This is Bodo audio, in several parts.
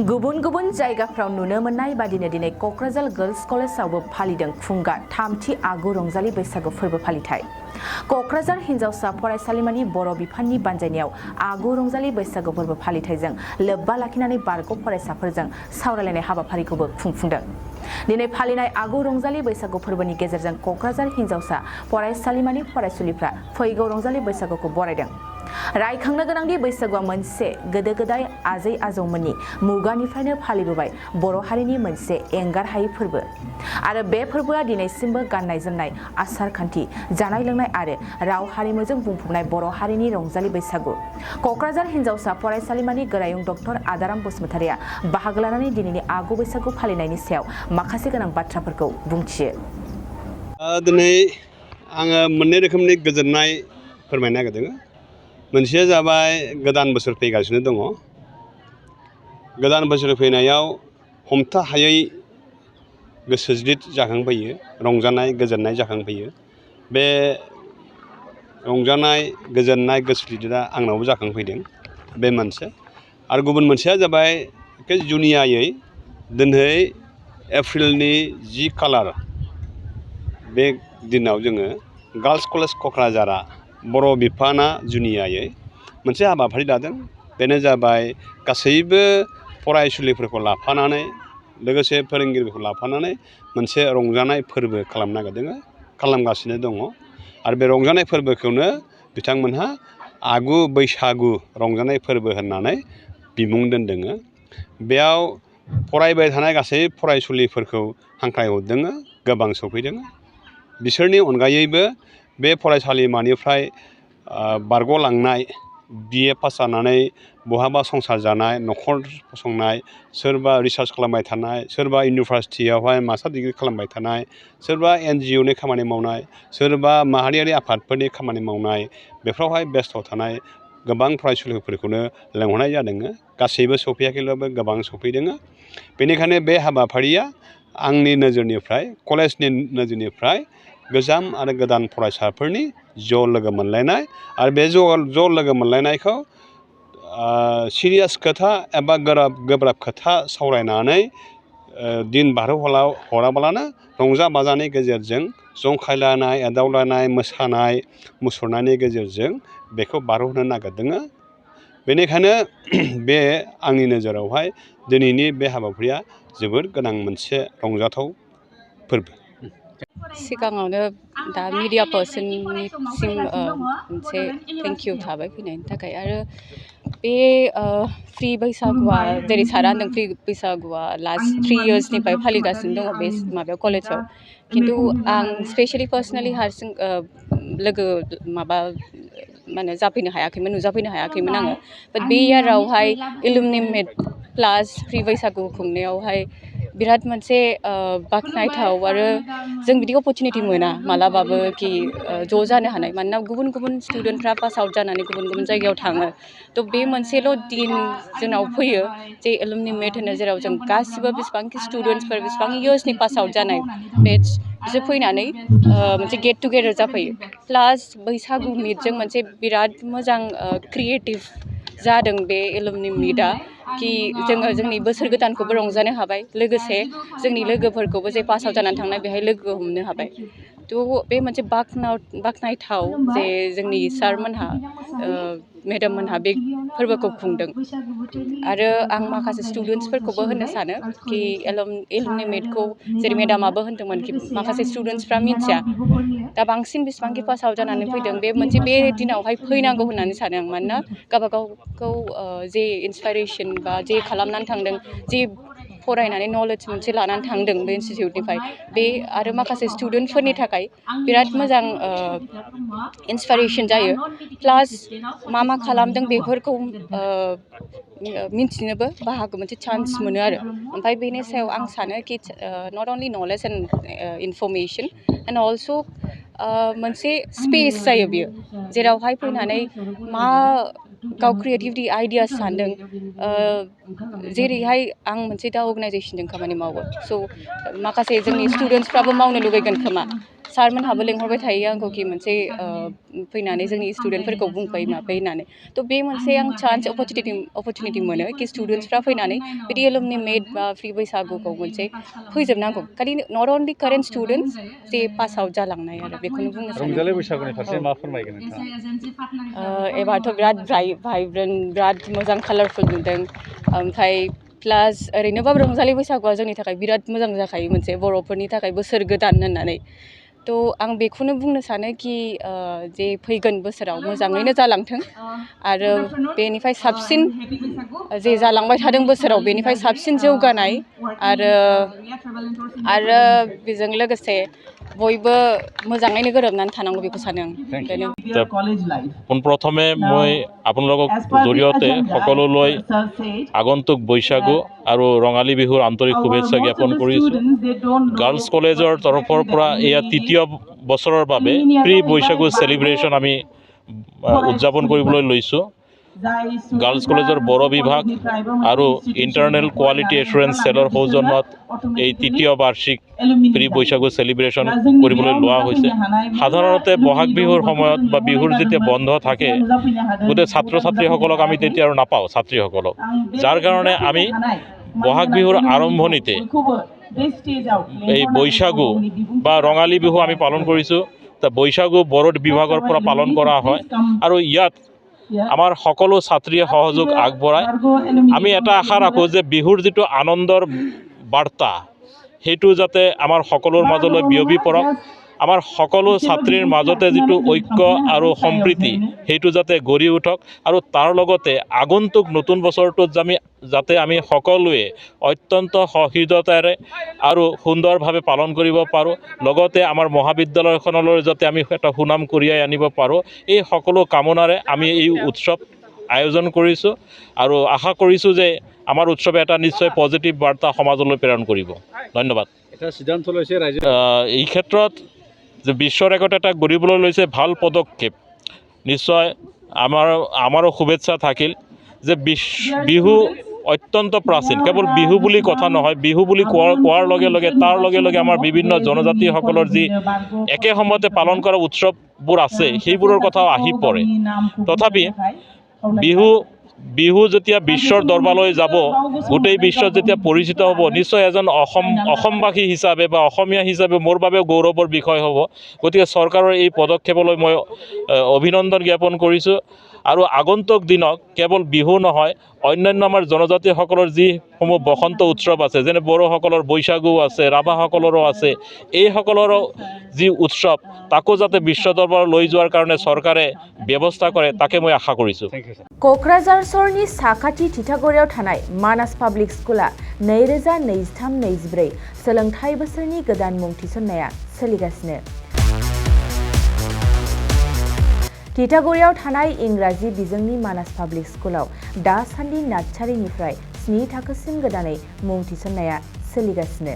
गुबुन गुबुन जायगाफ्राव नुनो मोननाय बादिनो दिनै क'क्राझार गर्ल्स कलेजावबो फालिदों खुंगा थामथि आगु रंजालि बैसागु फोरबो फालिथाय। क'क्राझार हिनजावसा फरायसालिमानि बर' बिफाननि बानजायनायाव आगु रंजालि बैसागु फोरबो फालिथायजों लोब्बा लाखिनानै बारग' फरायसाफोरजों सावरायलायनाय हाबाफारिखौबो खुंफुंदों। दिनै फालिनाय आगु रंजालि बैसागु फोरबोनि गेजेरजों क'क्राझार हिनजावसा फरायसालिमानि फरायसुलिफ्रा फैगौ रंजालि बैसागुखौ बरायदों। रायखांनो गोनांदि बैसागुआ मोनसे गोदो गोदाय आजै आजौमोननि मुगानिफ्रायनो फालिबोबाय बर' हारिनि मोनसे एंगारहायै फोरबो आरो बे फोरबोआ दिनैसिमबो गाननाय जोमनाय आसार खान्थि जानाय लोंनाय आरो राव हारिमुजों बुंफबनाय बर' हारिनि रंजालि बैसागु। क'क्राझार हिनजावसा फरायसालिमानि गोरायुं डक्टर आदाराम बसुमतारिया बाहागो लानानै दिनैनि आगु बैसागु फालिनायनि सायाव माखासे गोनां बाथ्राफोरखौ बुंथियो। दिनै आङो मोननै रोखोमनि गोजोननाय फोरमायनो नागिरदों। मोनसेया जाबाय गोदान बोसोर फैगासिनो दङ। गोदान बोसोर फैनायाव हमथा हायै गोसो जिद जाखांफैयो, रंजानाय गोजोननाय जाखांफैयो। बे रंजानाय गोजोननाय गोसो जिदआ आंनावबो जाखांफैदों, बे मोनसे। आरो गुबुन मोनसेया जाबाय जुनियायै दिनै एप्रिलनि 10 खालार बे दिनाव जोङो गार्ल्स कलेज क'क्राझारआ बर' बिफाना जुनियायै मोनसे हाबाफारि लादों। बेनो जाबाय गासैबो फरायसुलिफोरखौ लाफानानै लोगोसे फोरोंगिरिफोरखौ लाफानानै मोनसे रंजानाय फोरबो खालामगासिनो दङ। आरो बे रंजानाय फोरबोखौनो बिथांमोनहा आगु बैसागु रंजानाय फोरबो होननानै बिमुं दोनदों। बेयाव फरायबाय थानाय गासै फरायसुलिफोरखौ हांख्रायहरदों, गोबां सफैदों। बिसोरनि अनगायैबो बे फरायसालिमानिफ्राय बारग'लांनाय BA पास जानानै बहाबा संसार जानाय, न'खर फसंनाय, सोरबा रिसार्च खालामबाय थानाय, सोरबा इउनिभारसिटियावहाय मास्टार डिग्रि खालामबाय थानाय, सोरबा NGOनि खामानि मावनाय, सोरबा माहारियारि आफादफोरनि खामानि मावनाय, बेफोरावहाय बेस्थ' थानाय गोबां फरायसुलिफोरखौनो लेंहरनाय जादों। गासैबो सफैयाखैब्लाबो गोबां सफैदों। बेनिखायनो बे हाबाफारिया आंनि नोजोरनिफ्राय, कलेजनि नोजोरनिफ्राय गोजाम आरो गोदान फरायसाफोरनि ज' लोगो मोनलायनाय आरो बे ज' लोगो मोनलायनायखौ सिरियास खोथा एबा गोब्राब खोथा सावरायनानै दिन बारहोहराब्लानो रंजा बाजानि गेजेरजों जंखायलायनाय, एदावलायनाय, मोसानाय मुसुरनायनि गेजेरजों बेखौ बारहोहरनो नागिरदों। बेनिखायनो बे आंनि नोजोरावहाय दिनैनि बे हाबाफारिया जोबोर गोनां मोनसे रंजाथाव फोरबो। सिगाङावनो दा मिडिया पार्सनसिम मोनसे थेंक इउ थाबाय फैनायनि थाखाय। आरो बे फ्रि बैसागुआ जेरै सारा होनदों, फ्रि बैसागुआ लास्ट 3 इयार्सनिफ्राय फालिगासिनो दङ बे माबायाव कलेजाव। खिन्थु आं स्पेसियेलि पार्सनेलि हारसिं लोगो माने जाफैनो हायाखैमोन, नुजाफैनो हायाखैमोन आङो। बाट बे इयारावहाय एलुमनि मिट प्लास फ्रि बैसागु खुंनायावहाय बिराद मोनसे बाख्नायथाव। आरो जों बिदि अपरचुनिटि मोना मालाबाबो कि ज' जानो हानाय। मानोना गुबुन गुबुन स्टुडेन्टफ्रा पास आउट जानानै गुबुन गुबुन जायगायाव थाङो। थ' बे मोनसेल' दिन जोंनाव फैयो जे एलुमनि मिट होनो, जेराव जों गासिबो बेसेबांखि स्टुडेन्टसफोर, बेसेबां इयार्सनि पास आउट जानाय बेच, बिसोर फैनानै मोनसे गेट टुगेदार जाफैयो। प्लास बैसागु मिटजों मोनसे बिराद मोजां क्रिएटिभ जादों बे एलुमनि मिटआ, कि जोङो जोंनि बोसोर गोदानखौबो रंजानो हाबाय, लोगोसे जोंनि लोगोफोरखौबो जे पास आउट जानानै थांनाय बेहाय लोगो हमनो हाबाय। थ' बे मोनसे बाख्नायथाव जे जोंनि सारमोनहा, मेडाम मोनहा बे फोरबोखौ खुंदों। आरो आं माखासे स्टुडेन्टसफोरखौबो होननो सानो कि एलुमनि मिटखौ जेरै मेडामाबो होन्दोंमोन कि माखासे स्टुडेन्टसफ्रा मिथिया। दा बांसिन बेसेबांखि पास आउट जानानै फैदों, बे दिनावहाय फैनांगौ होननानै सानो आं। मानोना गावबागावखौ जे इन्सपाइरेसन बा जे खालामनानै थांदों, जे फरायनानै नलेज मोनसे लानानै थांदों बे इनस्टिटिउटनिफ्राय बे आरो माखासे स्टुडेन्टफोरनि थाखाय बिराद मोजां इन्सपिरेसन जायो प्लास मा खालामदों बेफोरखौ मिन्थिनोबो बाहागो मोनसे चान्स मोनो आरो ओमफ्राय बेनि सायाव आं सानो कि not only knowledge and information and also' मोनसे स्पेस जायो बियो जेरावहाय फैनानै मा गाव क्रिएटिभिटि आइडियास सानदों जेरैहाय आं मोनसे दा अर्गेनाइजेसनजों खामानि मावो स' माखासे जोंनि स्टुडेन्टसफ्राबो मावनो लुगैगोन खोमा सारमोनहाबो लेंहरबाय थायो आंखौ कि मोनसे फैनानै जोंनि स्टुडेन्टफोरखौ बुंफै माफै होननानै थ' बे मोनसे आं चान्स अपरचुनिटि मोनो कि स्टुडेन्टसफ्रा फैनानै बिदि एलुमनि मेट बा फ्रि बैसागुखौ मोनसे फैजोबनांगौ खालि नट अनलि कारेन्ट स्टुडेन्टस जे पास आउट जालांनाय आरो बेखौनो बुंनो सानो रंजालि बैसागुनि फारसे मा फोरमायगोन नोंथाङा एबारथ' बिराद भाइब्रेन्ट बिराद मोजां कालारफुल नुदों ओमफ्राय प्लास ओरैनोबाबो रंजालि बैसागुआ जोंनि थाखाय बिराद मोजां जाखायो मोनसे बर'फोरनि थाखाय बोसोर गोदान होननानै थ' आं बेखौनो बुंनो सानो कि जे फैगोन बोसोराव मोजाङैनो जालांथों आरो बेनिफ्राय साबसिन जे जालांबाय थादों बोसोराव बेनिफ्राय साबसिन जौगानाय आरो बेजों लोगोसे बयबो मोजाङैनो गोरोबनानै थानांगौ बेखौ सानो आं बेनो পোনপ্ৰথমে মই আপোনালোকক জৰিয়তে সকলোলৈ আগন্তুক বৈশাগু আৰু ৰঙালী বিহুৰ আন্তৰিক শুভেচ্ছা জ্ঞাপন কৰিছোঁ গাৰ্লছ কলেজৰ তৰফৰ পৰা এয়া তৃতীয় বছৰৰ বাবে প্ৰি বৈশাগু চেলিব্ৰেশ্যন আমি উদযাপন কৰিবলৈ লৈছোঁ গাৰ্লছ কলেজৰ বড়ো বিভাগ আৰু ইণ্টাৰনেল কোৱালিটি এছুৰেঞ্চ চেলৰ সৌজন্যত এই তৃতীয় বাৰ্ষিক প্ৰি বৈশাগু চেলিব্ৰেশ্যন কৰিবলৈ লোৱা হৈছে সাধাৰণতে বহাগ বিহুৰ সময়ত বা বিহুৰ যেতিয়া বন্ধ থাকে গোটেই ছাত্ৰ ছাত্ৰীসকলক আমি তেতিয়া আৰু নাপাওঁ ছাত্ৰীসকলক যাৰ কাৰণে আমি বহাগ বিহুৰ আৰম্ভণিতে এই বৈশাগু বা ৰঙালী বিহু আমি পালন কৰিছোঁ তা বৈশাগু বড়ো বিভাগৰ পৰা পালন কৰা হয় আৰু ইয়াত আমাৰ সকলো ছাত্ৰীয়ে সহযোগ আগবঢ়ায় আমি এটা আশা ৰাখোঁ যে বিহুৰ যিটো আনন্দৰ বাৰ্তা সেইটো যাতে আমাৰ সকলোৰ মাজলৈ বিয়পি পৰক আমাৰ সকলো ছাত্ৰীৰ মাজতে যিটো ঐক্য আৰু সম্প্ৰীতি সেইটো যাতে গঢ়ি উঠক আৰু তাৰ লগতে আগন্তুক নতুন বছৰটোত যাতে আমি সকলোৱে অত্যন্ত সহৃদয়তাৰে আৰু সুন্দৰভাৱে পালন কৰিব পাৰোঁ লগতে আমাৰ মহাবিদ্যালয়খনলৈ যাতে আমি এটা সুনাম কঢ়িয়াই আনিব পাৰোঁ এই সকলো কামনাৰে আমি এই উৎসৱ আয়োজন কৰিছোঁ আৰু আশা কৰিছোঁ যে আমাৰ উৎসৱে এটা নিশ্চয় পজিটিভ বাৰ্তা সমাজলৈ প্ৰেৰণ কৰিব ধন্যবাদ এটা সিদ্ধান্ত লৈছে ৰাইজে এই ক্ষেত্ৰত যে বিশ্ব ৰেকৰ্ড এটা গঢ়িবলৈ লৈছে ভাল পদক্ষেপ নিশ্চয় আমাৰো শুভেচ্ছা থাকিল যে বিহু অত্যন্ত প্ৰাচীন কেৱল বিহু বুলি কথা নহয় বিহু বুলি কোৱাৰ লগে লগে তাৰ লগে লগে আমাৰ বিভিন্ন জনজাতিসকলৰ যি একে সময়তে পালন কৰা উৎসৱবোৰ আছে সেইবোৰৰ কথাও আহি পৰে তথাপি বিহু যেতিয়া বিশ্বৰ দৰবাৰলৈ যাব গোটেই বিশ্বত যেতিয়া পৰিচিত হ'ব নিশ্চয় এজন অসমবাসী হিচাপে বা অসমীয়া হিচাপে মোৰ বাবেও গৌৰৱৰ বিষয় হ'ব গতিকে চৰকাৰৰ এই পদক্ষেপলৈ মই অভিনন্দন জ্ঞাপন কৰিছোঁ আৰু আগন্তুক দিনত কেৱল বিহু নহয় অন্যান্য আমাৰ জনজাতিসকলৰ যিসমূহ বসন্ত উৎসৱ আছে যেনে বড়োসকলৰ বৈশাগু আছে ৰাভাসকলৰো আছে এইসকলৰো যি উৎসৱ তাকো যাতে বিশ্ব দৰবাৰত লৈ যোৱাৰ কাৰণে চৰকাৰে ব্যৱস্থা কৰে তাকে মই আশা কৰিছোঁ क'क्राझार सहरनि साखाथि थिथागुरियाव थानाय मानास पाब्लिक स्कुला 2023-24 सोलोंथाइ बोसोरनि गोदान मुं थिसननाया सोलिगासिनो थिथागुरियाव थानाय इंराजि बिजोंनि मानास पाब्लिक स्कुलाव दासान्दि नार्सारिनिफ्राय 7 थाखोसिम गोदानै मुं थिसननाया सोलिगासिनो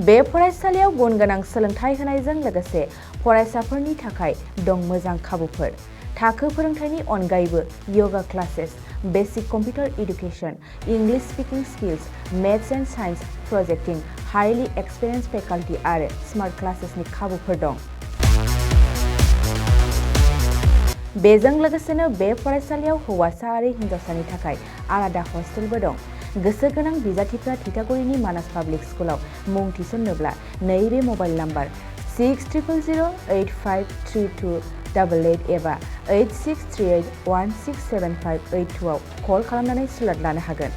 बे फरायसालियाव गुन गोनां सोलोंथाइ होनायजों लोगोसे फरायसाफोरनि थाखाय दं मोजां खाबुफोर थाखो फोरोंथायनि अनगायैबो yoga classes basic computer education English speaking skills maths and science projecting highly experience faculty आरो स्मार्ट क्लासेसनि खाबुफोर दं बेजों लोगोसेनो बे फरायसालियाव हौवासा आरो हिन्जावसानि थाखाय आलादा हस्टेलबो दं गोसो गोनां बिजाथिफ्रा थिथागुरिनि मानास पाब्लिक स्कुलाव मुं थिसननोब्ला नैबे मबाइल नाम्बार 6000853288 एबा 8638167582 आव कल खालामनानै स्लट लानो हागोन